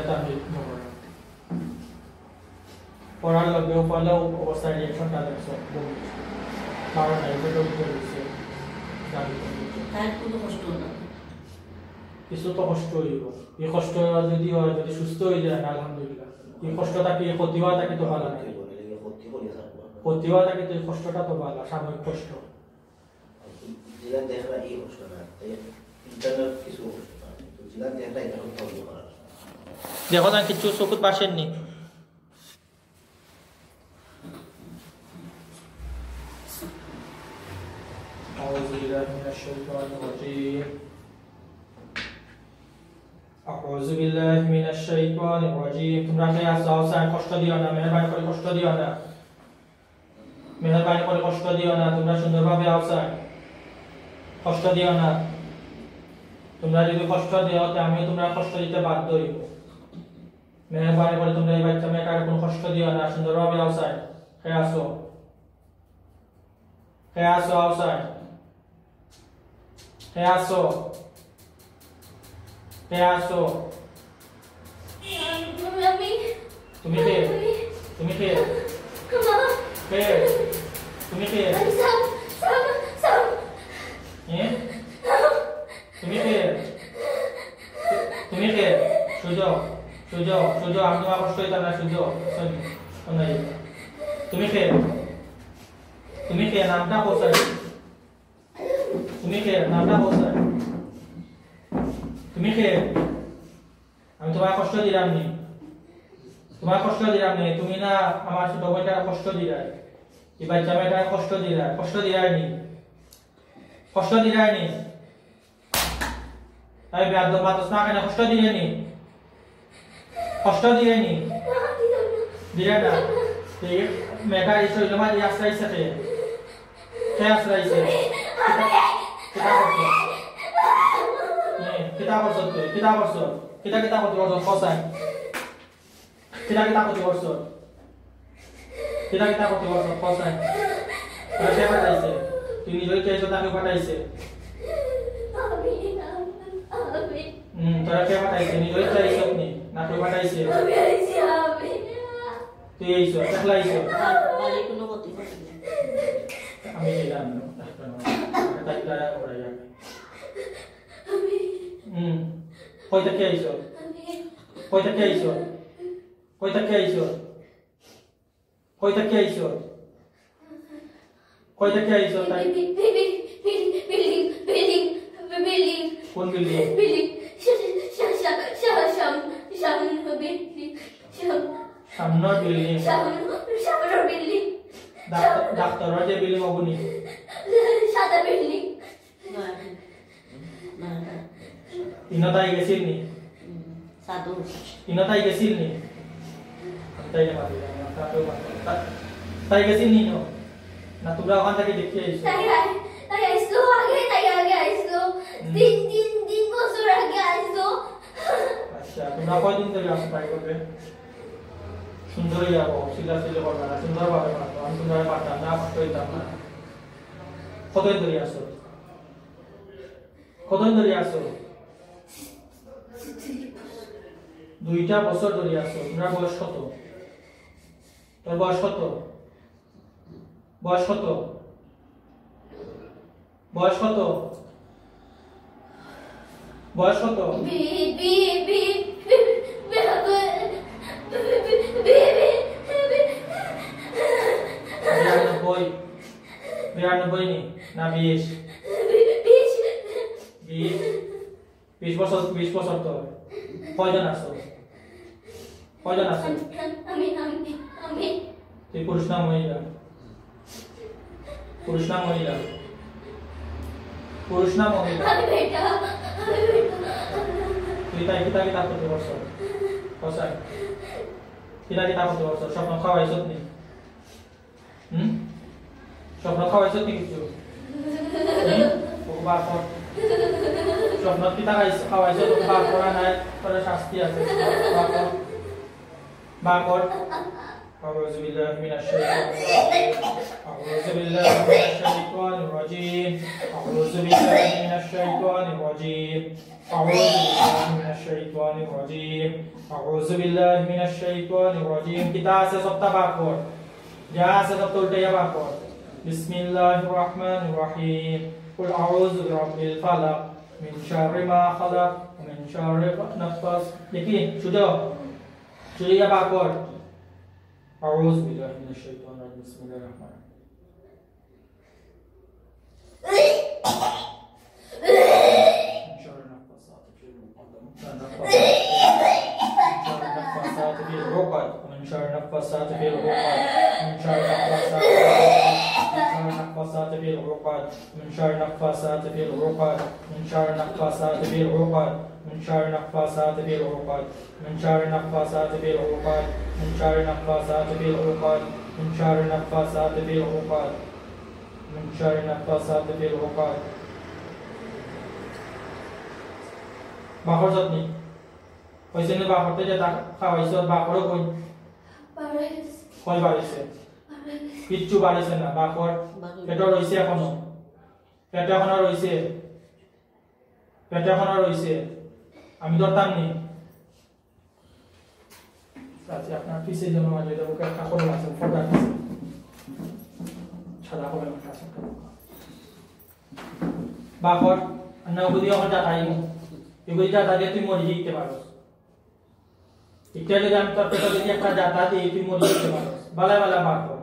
এটা আমি নকরা পড়ার লগে ফলো অবস্থায় রিঅ্যাকশনটা দেখছো কারণ এটা উত্তর দিচ্ছে জানি তার কোনো কষ্ট না কিছু তো কষ্ট হইব এই কষ্ট যদি হয় যদি সুস্থ হয়ে যায় আলহামদুলিল্লাহ এই কষ্টটা কি ক্ষতি হওয়া থাকে তো ভালো লাগে ক্ষতি হওয়া থাকে তো এই কষ্টটা তো ভালো সাময়িক কষ্ট যেটা দেখা এই কষ্ট না ইন্টারনাল কিছু কষ্ট না তো যেটা দেখা এটা তো করা দেখো না কিছু চকুত পাশেননি أعوذ بالله من الشيطان الرجيم أعوذ بالله من الشيطان الرجيم তোমরা কে আসো সাই কষ্ট দিও না মেহেরবানি করে কষ্ট দিও না মেহেরবানি করে কষ্ট দিও না তোমরা সুন্দরভাবে আওসাই কষ্ট দিও না তোমরা যদি কষ্ট দিও তাহলে আমি তোমরা কষ্ট দিতে বাধ্য হইব মেহেরবানি করে তোমরা এই বাচ্চা মেয়েটাকে কোনো কষ্ট দিও না সুন্দরভাবে আওসাই কে আসো আওসাই Peaso. তুমি কে? কে? তুমি কে? তুমি কে? সুজো আমি তোমার কষ্ট হইতাম না সুজো তুমি কে? নামটা কোথায়? তুমি কে? আমি তোমার কষ্ট দিলাম নি তুমি না আমার ছোট ভাইটা কষ্ট দিলাই এই বাচ্চা মেয়েটা কষ্ট দিলাই নি তাই বেয়াদ বাতস না কেন কষ্ট দিলে নি দিলে না এই মেয়েটা এই শরীর মাঝে আশ্রাইছে কে আশ্রাইছে kita korso kita korso kosan kita korso kosan berapa pataise ini joi kaisa tak pataise তোরা কে pataise ini joi kaisa ni nak pataise তুই এইছো একলা এইছো বাড়ি কোনো ক্ষতি করে না আমি এলাম না তাই তারা ওরা যাবে কয়টা কে আইছো তাই বিল্ডিং কোন বিল্ডিং সামনের বিল্ডিং ডাক্তার যে বিল্ডিং অবনি সাদা বিল্ডিং ইনতাই গেছিল নি সাধু ইনতাই গেছিল নি তাই না পারি তাই গেছিল নি না তোমরা ওখান থেকে দেখে আইছো তাই আইছো আগে আইছো তিন বছর আগে আইছো আচ্ছা তোমরা কয়দিন ধরে আসো ট্রাই করবে সুন্দর যাবো সিধা করবে না সুন্দরভাবে পারবো আমি সুন্দরভাবে পারতাম না কষ্ট হইতাম না কতদিন ধরে আসো 2টা বছর ধরে আসো তোমরা বয়স কত তোর বয়স কত বিরানব্বই নি না 20 বছর তো কয়জন আছো আমি তুই পুরুষ না মহিলা আমি বেটা তুই তাই কিতা করতে পারছো কোসাই কিতা করতে পারছো স্বপ্ন খাওয়াইছ নি স্বপ্ন খাওয়াইছ নি কিছু স্বপ্ন কিতা খাওয়াইছ বার করা নাই তোর শাস্তি আছে বার أعوذ بالله من الشيطان الرجيم أعوذ بالله من الشيطان الرجيم kita se sabta bakor ja se sabta ultaya bakor bismillahir rahmanir rahim qul a'udzu birabbil falaq min syarri ma khalaq wa min syarri nafas দেখি সুজা bakor أعوذ بالله من الشيطان الرجيم بسم الله الرحمن من شر النفاثات في العقد من شر النفاثات في العقد من شر النفاثات في العقد من شر النفاثات في العقد من شر النفاثات في العقد من شر النفاثات في العقد من شر النفاثات في العقد من شر النفاثات في العقد من شر النفاثات في العقد বাকর যত্নি হইছে নে বাকরতে যেটা খাওয়াইছ বাকরও কই কই বাড়িছে কিচ্ছু বাড়িছে না বাকর পেটে রইছে এখনো পেটে এখনো রইছে আমি ধরতাম নি আচ্ছা আপনার পিছে যেন মাঝে দেবো কাপড় আছে ফটো আছে সাদা হবে আছে বাকর না বুঝি আমার দাঁড়াই এগুলি দাঁড়া দিয়ে তুই মরে যেতে পারো ইত্যাদি আমি তোর পেটে যদি একটা দাঁড়া দিয়ে তুই মরে যেতে পারো বালা বালা বাকর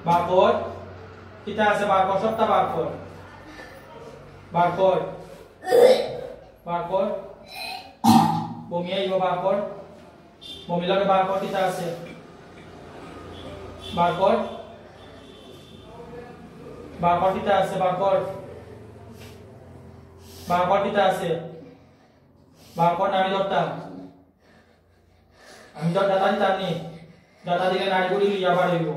বাকর কিতা আছে বাকর সবটা বাকর বাকর বাকর বমি আইব বাকর বমি লাগে বাকর কিতা আছে বাকর বাকর কিতা আছে বাকর বাকর কিতা আছে বাকর নামি ধরতাম আমি তো দাদা দিতাম নি দাদা দিলে নাড়িগুড়ি লিয়া বাড়িব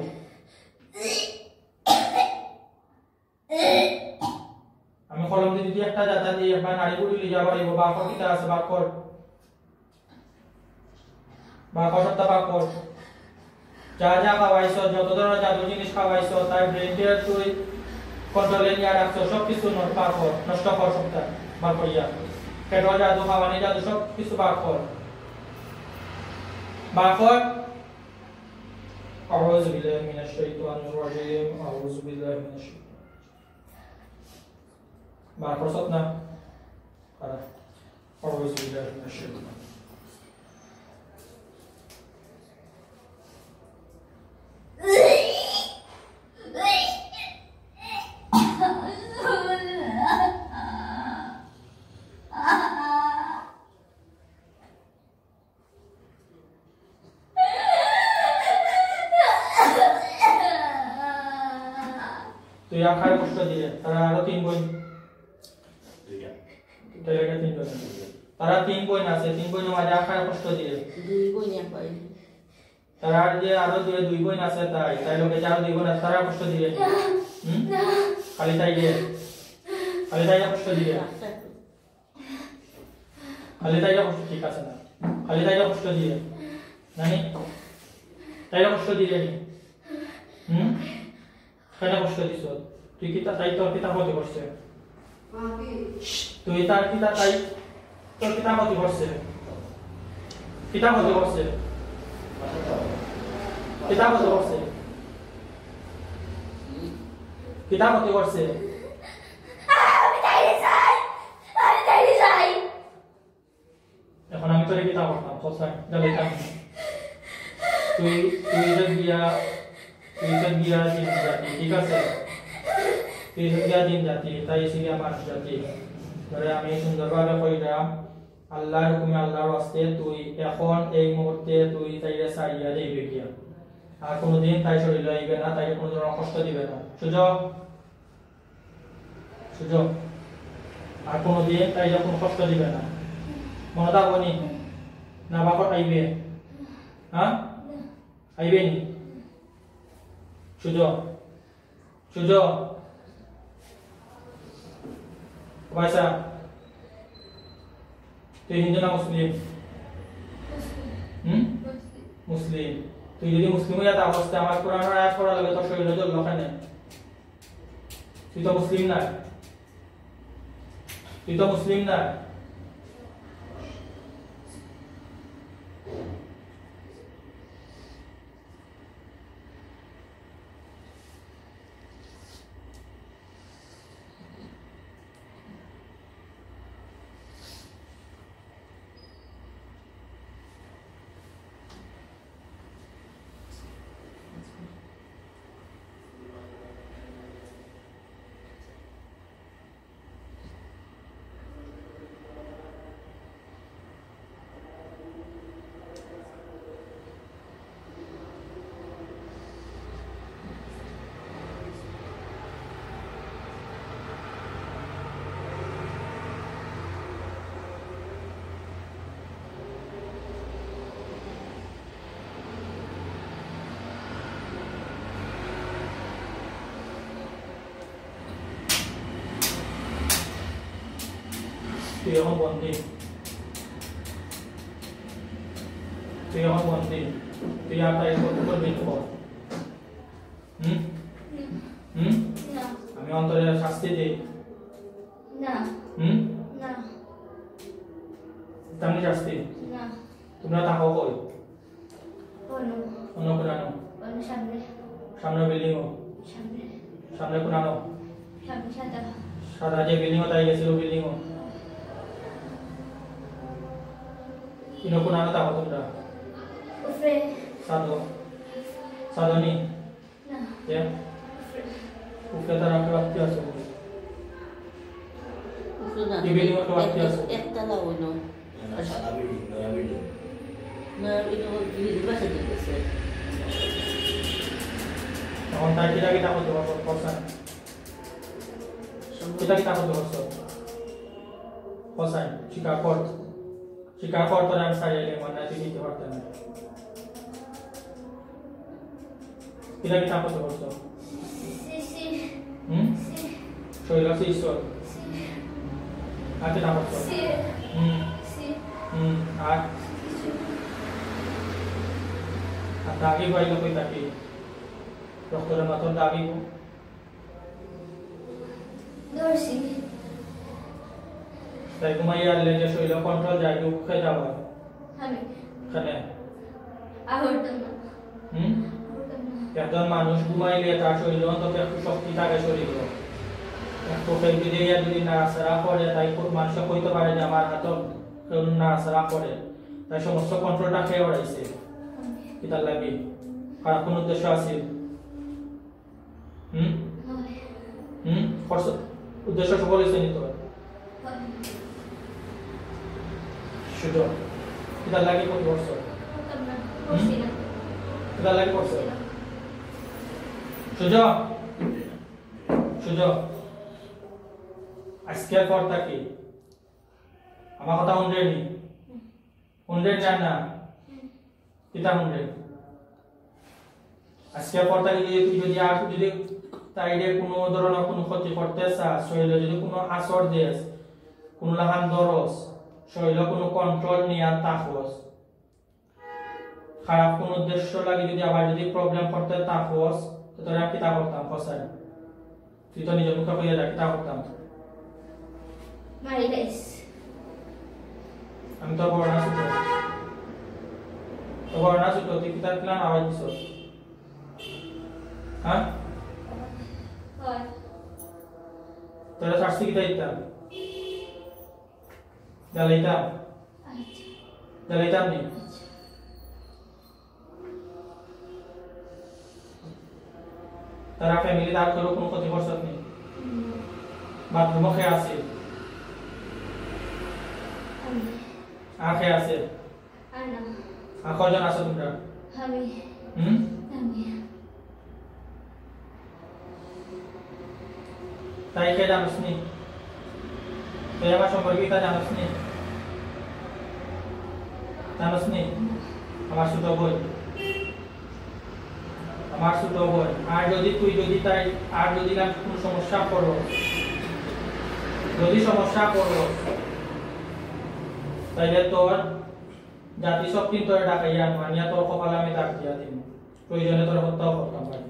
আমি কলম দিয়ে যদি একটা দাদা দিয়ে একবার নাড়িগুড়ি লিয়া বাড়িব বাকর কিতা আছে বাকর বাকর সত্তা বাকর যা যা খাওয়াইছ যত ধরনের জাদু জিনিস খাওয়াইছ তাই ব্রেনকে তুই কন্ট্রোলে নিয়ে রাখছো সব কিছু নষ্ট কর সবটা বার করিয়া পেট জাদু খাওয়ানি জাদু সব কিছু বার কর أعوذ بالله من الشيطان الرجيم أعوذ بالله من الشيطان বার صوتنا أعوذ بالله من الشيطان तो या खाए कष्ट दिले तारा आरो तीन बइन दुइटा तारा तीन बइन तारा तीन बइन আছে तीन বইন মাঝে আখায় কষ্ট দিলে দুই বইন এক ভাই তারা যে আরো দুই বইন আছে তাই লোকে যাও দুই বইন তারা কষ্ট দিলে খালি তাই কষ্ট দিলে খালি তাই কষ্ট ঠিক আছে না খালি তাই কষ্ট দিলে নানি তাই কষ্ট দিলে কেন কষ্ট দিছ তুই কি তাই তোর পিতা হতে করছে তুই তার পিতা তাই তোর পিতা হতে করছে পিতা হতে করছে পিতা হতে করছে পিতা হতে করছে এখন আমি তোরে পিতা করতাম কোথায় জ্বালাইতাম তুই যে গিয়া দিন জাতি ঠিক আছে তুই গিয়া দিন জাতি তাই সিরিয়া মানুষ জাতি ধরে আমি সুন্দরভাবে কইলাম আল্লাহর হুকুমে আল্লাহর ওয়াস্তে তুই এখন এই মুহূর্তে তুই তাইরে সারিয়া দিবে গিয়া আর কোনোদিন তাই শরীর লইবে না তাই কোনো ধরনের কষ্ট দিবে না সুযোগ আর কোনোদিন তাই কোনো কষ্ট দিবে না মনে থাকবনি না বাকর আইবে হ্যাঁ আইবে নি সুযোগ পয়সা তুই হিন্দু না মুসলিম মুসলিম তুই যদি মুসলিম হইয়া তা অবস্থা আমার কোরআনের আয়াত পড়া লাগে তোর শরীরে জ্বললো ওখানে তুই তো মুসলিম না তুই তো মুসলিম না তুই এখন বন্দি তুই আর তাই করবি না আমি অন্তরে শাস্তি দিই না হুম না তেমনি শাস্তি না তোমরা থাকো কই অনু অন্য কোনানো অনু সামনে সামনে বিল্ডিং সামনে সামনে কোনানো সামনে সাদা সাদা যে বিল্ডিং তাই গেছিল বিল্ডিং কোনানো থাকো তোমরা উপরে সাধনী না যে উপরে তারা রাখতে আসো একতলা হইল সাদা বিল্ডিং নয়া বিল্ডিং না এটা বাসা দিতেছে তখন তাই কি থাকো তোমার পছন্দ kita kita berdosa. Kosan, jika kotoran saya yang mana di harta. Kita berdosa. Si Soalnya si isor. Ada nama tu. si Atagi bayi lo kita ki. Dokter maton tagi mo. Dorsi তাই ঘুমাইয়া আনলে যে শরীর control যায় কেউ খেয়ে যাওয়া আমি এখানে আহরতাম না একজন মানুষ ঘুমাইলে তার শরীর অন্তত একটু শক্তি থাকে শরীর একটু খেয়ে যদি যদি নাড়াচাড়া করে তাই মানুষ কইতে পারে যে আমার হাত নাড়াচাড়া করে তাই সমস্ত কন্ট্রোলটা খেয়ে ওড়াইছে কিতার লাগি আর কোন উদ্দেশ্য আছে উদ্দেশ্য সফল হয়েছে নি তোর শুধু কিতার লাগি কত বছর কিতার লাগি করছে সুযোগ আজকের পরটা কি আমার কথা শুনলে জান না কিতা শুনলে আজকের পরটা তুই যদি আর যদি তাইরে কোনো ধরনের কোনো ক্ষতি করতে চাস শরীরে যদি কোনো আসর দেস কোনো লাহান দরস শরীরে কোনো কন্ট্রোল নিয়ে তাকস খারাপ কোন উদ্দেশ্য লাগে যদি আবার যদি প্রবলেম করতে তাকস তো তোরা কিতা করতাম ফসাই তুই তো নিজের মুখে কইয়া যা কিতা করতাম মারিলেস আমি তো বড় না ছোট তুই কিতা প্ল্যান আওয়াজ দিছ হ্যাঁ তোরা শাস্তি কিতা দিতাম জ্বালাইতাম নি তারা ফ্যামিলি তার কোনো ক্ষতি করছে নি বাথরুমও খেয়ে আছে আখে আছে কয়জন আছে তোমরা তাই কে জানোস নি তুই আমার সম্পর্কে তা জানোস নি আমার ছোট বোন আর যদি তুই যদি তাই আর যদি না কোনো সমস্যা পড়ো যদি সমস্যা করো তাইলে তোর জাতি সব কিন্তু ডাকাইয়া মানিয়া তোর কপালে আমি দাগ দিয়া দিব, প্রয়োজনে তোর হত্যাও করতাম পারি।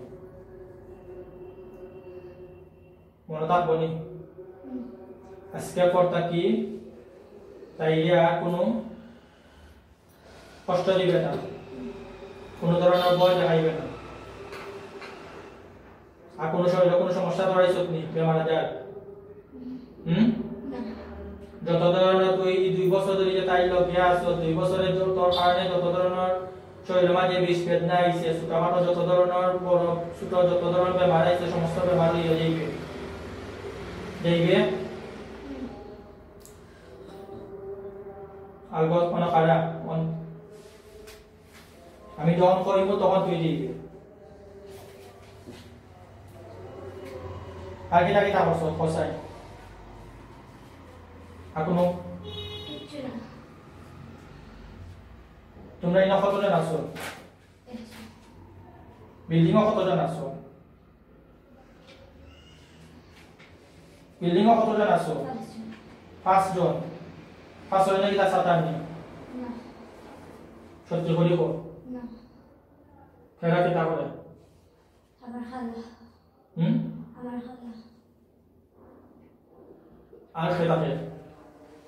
মনে থাকবো নি? আজকে কর্তা কি তাইলে আর কোনো কষ্ট দিবে না, কোনো ধরনের ভয় দেখাইবে না। আর কোনো শরীরে কোনো সমস্যা ধরাইছ নি বেমার আজার? যত ধরনের তুই 2 বছর ধরে যে তাই লগে আছো, 2 বছরে তোর কারণে যত ধরনের শরীরের মাঝে বিষ বেদনা আইছে, ছোটখাটো যত ধরনের বড় ছোট যত ধরনের বেমার আইছে, সমস্ত বেমার হয়ে যাইবে যাইবে। আলগত কোনো কারা আমি যখন করিব তখন তুই দিবি। আগে আগে তা বসো ফসাই এখনো কিচ্ছু না। তোমরা ইনা কতজন আছো? বিল্ডিং কতজন আছো? বিল্ডিং কতজন আছো? 5 জন। 5 জন নাকি তা সাতার নেই? না সত্যি করি কো না। খেলা কি তা করে? আমার খালা। আমার খালা। আর খেলাতে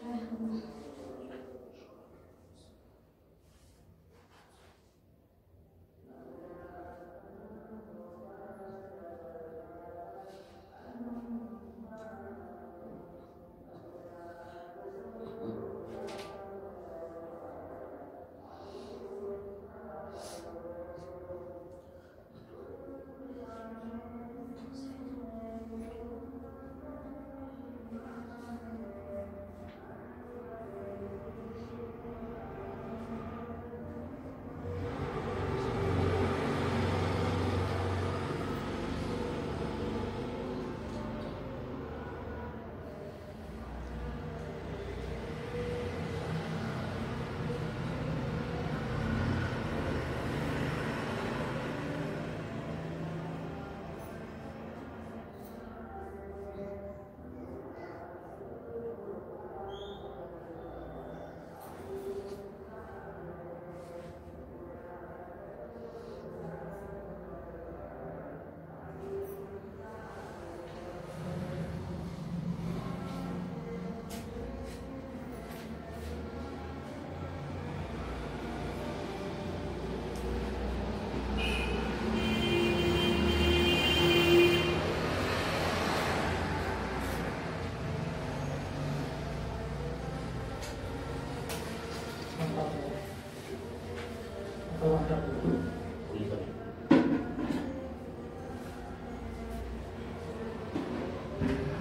আর খালা।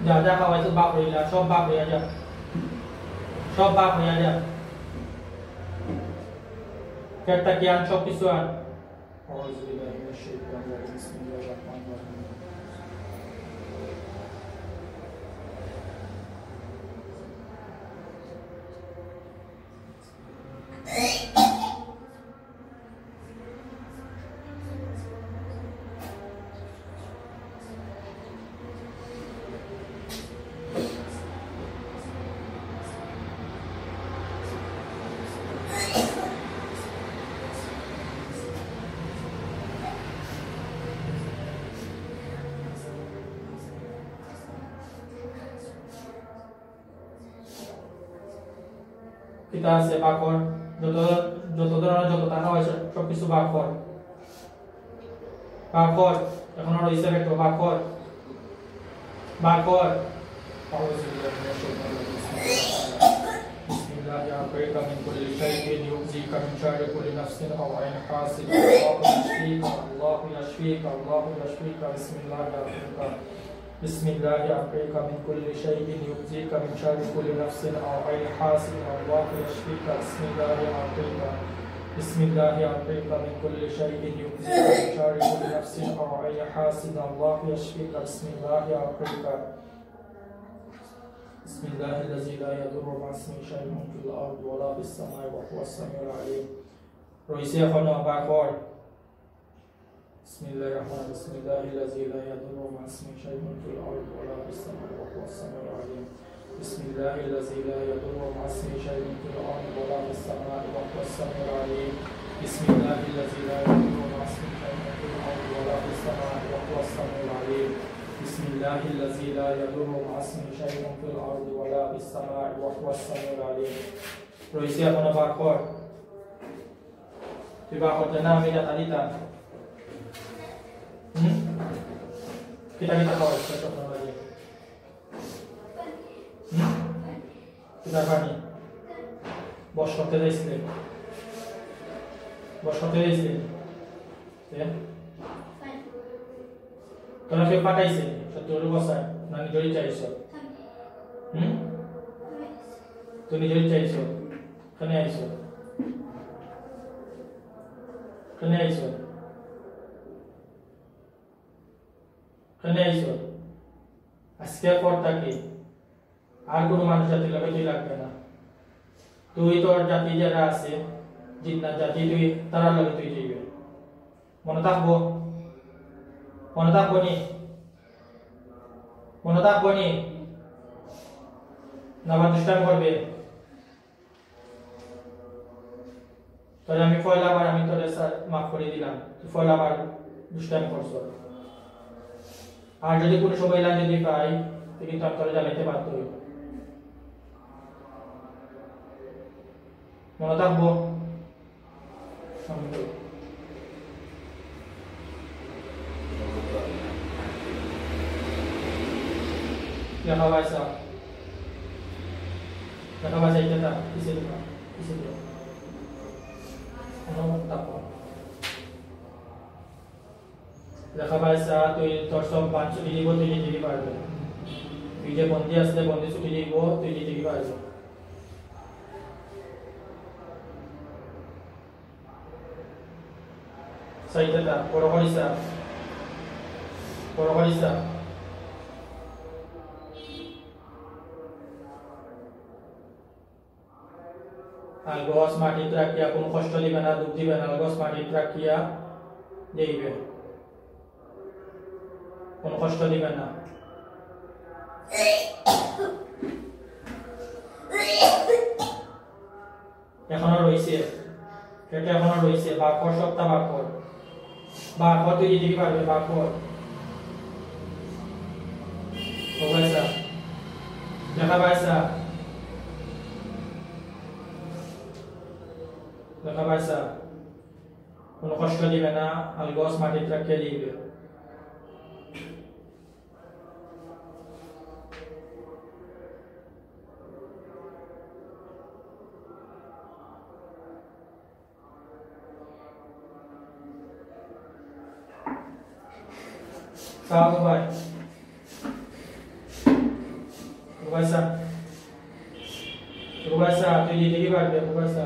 যা যা খাওয়াইছো বাপ হয়ে যা, সব বাপ হয়ে যা, সব বাপ হয়ে যা। পেটটা কি আন, সব কিছু আন। কিতা আছে বাকর, যত যত ধরনের যত টাকা হয়েছে সবকিছু বাকর বাকর। এখন রয়েছে একটা বাকর বাকর। بسم الله يعافيك من كل شيء يؤذيك من شر كل نفس أو عين حاسد. الله يشفيك الله يشفيك. بسم الله يعافيك. بسم الله يعافيك من كل شيء يؤذيك من شر كل نفس أو عين حاسد. الله يشفيك. بسم الله يعافيك. بسم الله يعافيك من كل شيء يؤذيك من شر كل نفس أو عين حاسد. الله يشفيك. بسم الله يعافيك. بسم الله الذي لا يضر مع اسمه شيء في الأرض ولا في السماء وهو السميع العليم. رئيسي خنا باكور. بسم الله الرحمن الرحيم. بسم الله الذي لا يضر مع اسمه شيء في الأرض ولا في السماء وهو السميع العليم. بسم الله الذي لا يضر مع اسمه شيء في الأرض ولا في السماء وهو السميع العليم بسم الله الذي لا يضر مع اسمه شيء في الأرض ولا في السماء وهو السميع العليم بسم الله الذي لا يضر مع اسمه شيء في الأرض ولا في السماء وهو السميع العليم রয়েছে এখনো বাক্যর তুই বাক্যটা না আমি এটা দিতাম kita kita kawal cocok nama lagi kita pani bos করতে যাইছিলেন বস করতে যাইছিলেন তোরা কেউ পাঠাইছে সত্যি ওর বসায় না নিজেরই চাইছো তুই নিজেরই চাইছো কেন আইছো কেন আইছো কেন আইছো আজকে পর থাকি আর কোনো মানুষ জাতির লগে তুই লাগবে না তুই তোর জাতি যারা আছে জিন্নাত জাতি তুই তারার লগে তুই যাইবে মনে থাকবো নি না আবার দুষ্টামি করবে তোরে আমি পয়লা বার আমি তোরে মাফ করে দিলাম তুই পয়লা বার দুষ্টামি করছো আর যদি কোনো সময় লাইন যদি পাই তুই কিন্তু আমি তোরে জ্বালাইতে বাধ্য হইব মনে থাকবো লেখা পাইছা এটা কিসে লেখা পাইছা তুই তোর সব বান ছুটি দিব তুই নিজেকে পারবে তুই যে বন্দি আসলে বন্দি ছুটি দিব তুই নিজেকে পারবে সাইটা বড় করিসা algos মাটি রাখিয়া কোনো কষ্ট দিবে না দুঃখ দিবে না algos মাটি রাখিয়া দেইবে কোনো কষ্ট দিবে না এখনো রইছে এটা এখনো রইছে বাকর সপ্তাহ বাকর তুই যেতে পারবে বাকর ওবাইসা দেখা পাইছা কোনো কষ্ট দিবে না algos মাটি রাখিয়া দিবে Sawa bhai. Rubaisa তুই যেতে পারবে Rubaisa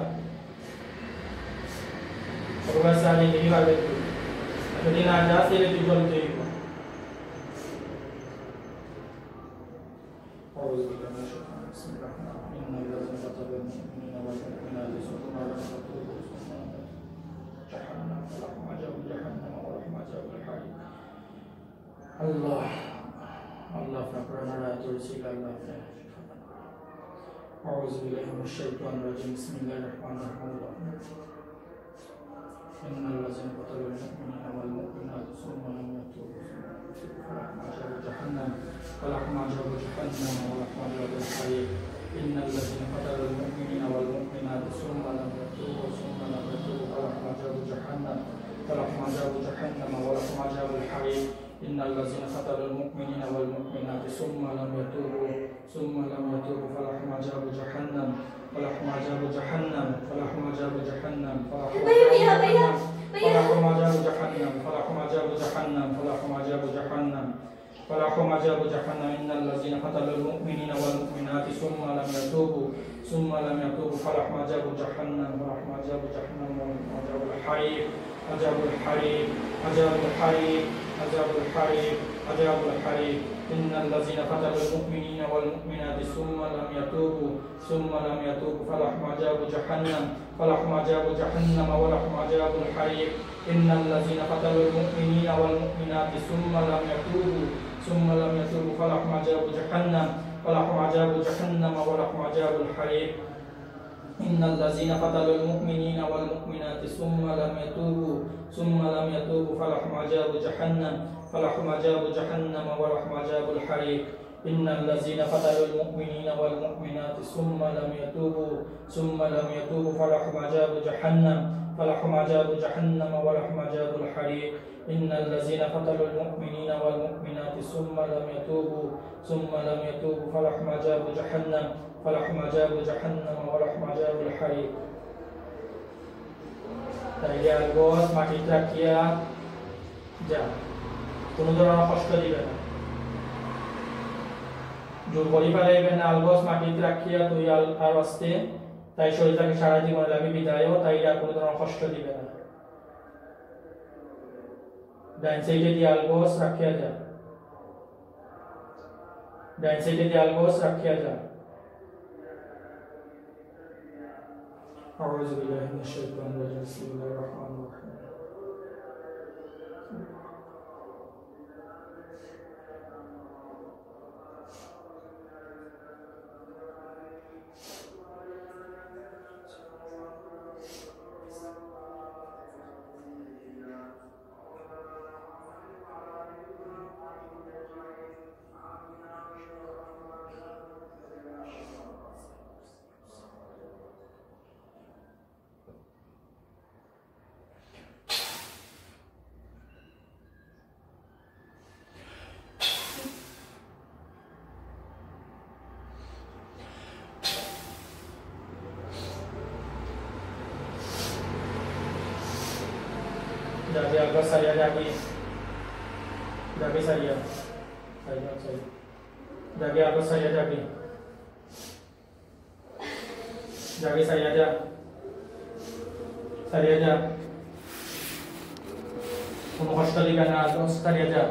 যেতে পারবে তুই যদি না যাস তাহলে তুই চলতে হইব Allah فقرنا لا ترسل الله أعوذ بالله من الشيطان الرجيم بسم الله الرحمن الرحيم إن الذين قتلوا المؤمنين والمؤمنات ثم لم يتوبوا فلهم عذاب جهنم ولهم عذاب جهنم ولهم عذاب الحريق إن الذين قتلوا المؤمنين والمؤمنات ثم لم يتوبوا فلهم عذاب جهنم ولهم عذاب جهنم ولهم عذاب الحريق إن الذين قتلوا المؤمنين والمؤمنات ثم لم يتوبوا فلهم عذاب جهنم ولهم عذاب جهنم فلهم عذاب جهنم فلهم عذاب جهنم إن الذين قتلوا المؤمنين والمؤمنات ثم لم يتوبوا فلهم عذاب جهنم ولهم عذاب الحريق عذاب الحريق إن الذين قتلوا المؤمنين والمؤمنات ثم لم يتوبوا فلهم عذاب جهنم ولهم عذاب الحريق إن الذين قتلوا المؤمنين والمؤمنات ثم لم يتوبوا فلهم عذاب جهنم فلهم عذاب جهنم ولهم عذاب الحريق إن الذين فتنوا المؤمنين والمؤمنات ثم لم يتوبوا فلهم عذاب جهنم ولهم عذاب الحريق إن الذين فتنوا المؤمنين والمؤمنات ثم لم يتوبوا فلهم عذاب جهنم ولهم عذاب الحريق إن الذين فتنوا المؤمنين والمؤمنات ثم لم يتوبوا فلهم عذاب جهنم ولهم عذاب الحريق. তাই আলগোস মাটিতে রাখিয়া যা, কোনো ধরনের কষ্ট দিবে না, জোর করি পারাইবে না। আলগোস মাটিতে রাখিয়া তুই আর আস্তে তাই শরীরটাকে সারা জীবন লাগে বিদায়ও, তাই আর কোনো ধরনের কষ্ট দিবে না। ডাইন সাইডে দিয়ে আলগোস রাখিয়া যা, ডাইন সাইডে দিয়ে আলগোস রাখিয়া যা। أعوذ بالله من الشيطان الرجيم بسم الله الرحمن الرحيم Jaga agak saya jaga saya jaga agak saya jaga saya aja কোনো কষ্ট দিবে না, আজ সারিয়া যা।